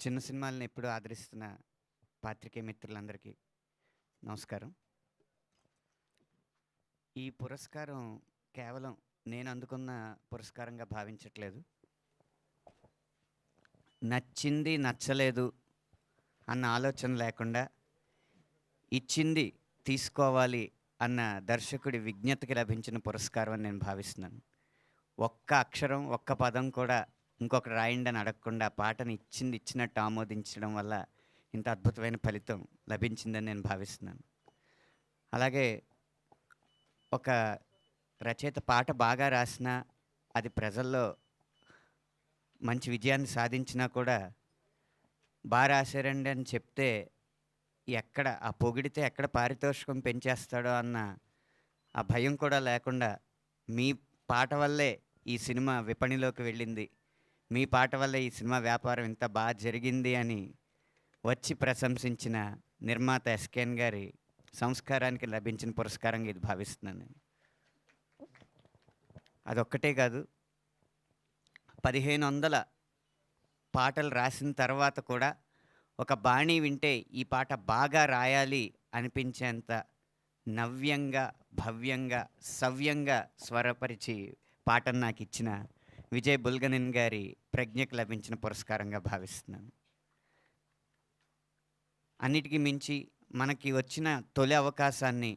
చిన్న సినిమాలను ఎప్పుడూ ఆదరిస్తున్న పాత్రికేయ మిత్రులందరికీ నమస్కారం. ఈ పురస్కారం కేవలం నేను అందుకున్న పురస్కారంగా భావించట్లేదు. నచ్చింది నచ్చలేదు అన్న ఆలోచన లేకుండా ఇచ్చింది తీసుకోవాలి అన్న దర్శకుడి విజ్ఞతకి లభించిన పురస్కారం అని నేను భావిస్తున్నాను. ఒక్క అక్షరం ఒక్క పదం కూడా ఇంకొకటి రాయండి అని అడగకుండా పాటను ఇచ్చింది ఇచ్చినట్టు ఆమోదించడం వల్ల ఇంత అద్భుతమైన ఫలితం లభించిందని నేను భావిస్తున్నాను. అలాగే ఒక రచయిత పాట బాగా రాసినా అది ప్రజల్లో మంచి విజయాన్ని సాధించినా కూడా బాగా రాశారండి అని చెప్తే ఎక్కడ ఆ పొగిడితే ఎక్కడ పారితోషికం పెంచేస్తాడో అన్న ఆ భయం కూడా లేకుండా మీ పాట వల్లే ఈ సినిమా విపణిలోకి వెళ్ళింది, మీ పాట వల్లే ఈ సినిమా వ్యాపారం ఇంత బాగా జరిగింది అని వచ్చి ప్రశంసించిన నిర్మాత ఎస్కేఎన్ గారి సంస్కారానికి లభించిన పురస్కారంగా ఇది భావిస్తున్నాను నేను. అదొక్కటే కాదు, 1500 పాటలు రాసిన తర్వాత కూడా ఒక బాణీ వింటే ఈ పాట బాగా రాయాలి అనిపించేంత నవ్యంగా, భవ్యంగా, సవ్యంగా స్వరపరిచి పాటను నాకు ఇచ్చిన విజయ్ బుల్గనెన్ గారి ప్రజ్ఞకు లభించిన పురస్కారంగా భావిస్తున్నాను. అన్నిటికీ మించి మనకి వచ్చిన తొలి అవకాశాన్ని,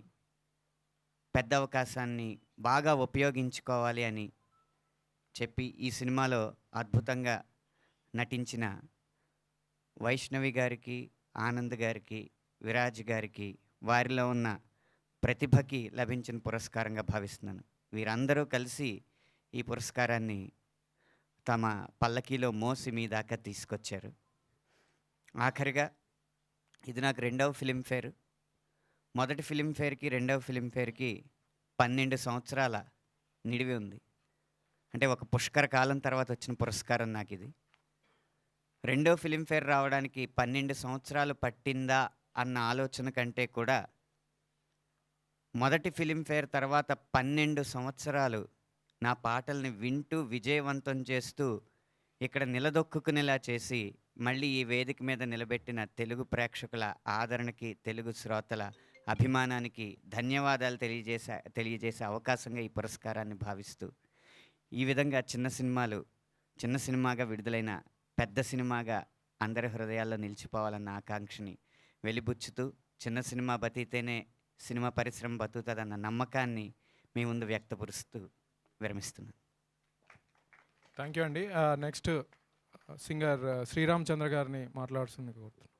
పెద్ద అవకాశాన్ని బాగా ఉపయోగించుకోవాలి అని చెప్పి ఈ సినిమాలో అద్భుతంగా నటించిన వైష్ణవి గారికి, ఆనంద్ గారికి, విరాజ్ గారికి, వారిలో ఉన్న ప్రతిభకి లభించిన పురస్కారంగా భావిస్తున్నాను. వీరందరూ కలిసి ఈ పురస్కారాన్ని తమ పల్లకీలో మోసి మీ దాకా తీసుకొచ్చారు. ఆఖరిగా ఇది నాకు 2వ ఫిలింఫేర్. మొదటి ఫిలింఫేర్కి 2వ ఫిలింఫేర్కి 12 సంవత్సరాల నిడివి ఉంది. అంటే ఒక పుష్కర కాలం తర్వాత వచ్చిన పురస్కారం నాకు ఇది. 2వ ఫిలింఫేర్ రావడానికి 12 సంవత్సరాలు పట్టిందా అన్న ఆలోచన కంటే కూడా మొదటి ఫిలింఫేర్ తర్వాత 12 సంవత్సరాలు నా పాటల్ని వింటూ విజయవంతం చేస్తూ ఇక్కడ నిలదొక్కునేలా చేసి మళ్ళీ ఈ వేదిక మీద నిలబెట్టిన తెలుగు ప్రేక్షకుల ఆదరణకి, తెలుగు శ్రోతల అభిమానానికి ధన్యవాదాలు తెలియజేసే అవకాశంగా ఈ పురస్కారాన్ని భావిస్తూ, ఈ విధంగా చిన్న సినిమాగా విడుదలైన పెద్ద సినిమాగా అందరి హృదయాల్లో నిలిచిపోవాలన్న ఆకాంక్షని వెలిబుచ్చుతూ, చిన్న సినిమా బతికితేనే సినిమా పరిశ్రమ బతుకుతుందన్న నమ్మకాన్ని మీ ముందు వ్యక్తపరుస్తూ విరమిస్తున్నాను. థ్యాంక్ యూ అండి. నెక్స్ట్ సింగర్ శ్రీరామ్ చంద్ర గారిని మాట్లాడుతుంది కోరుతున్నాను.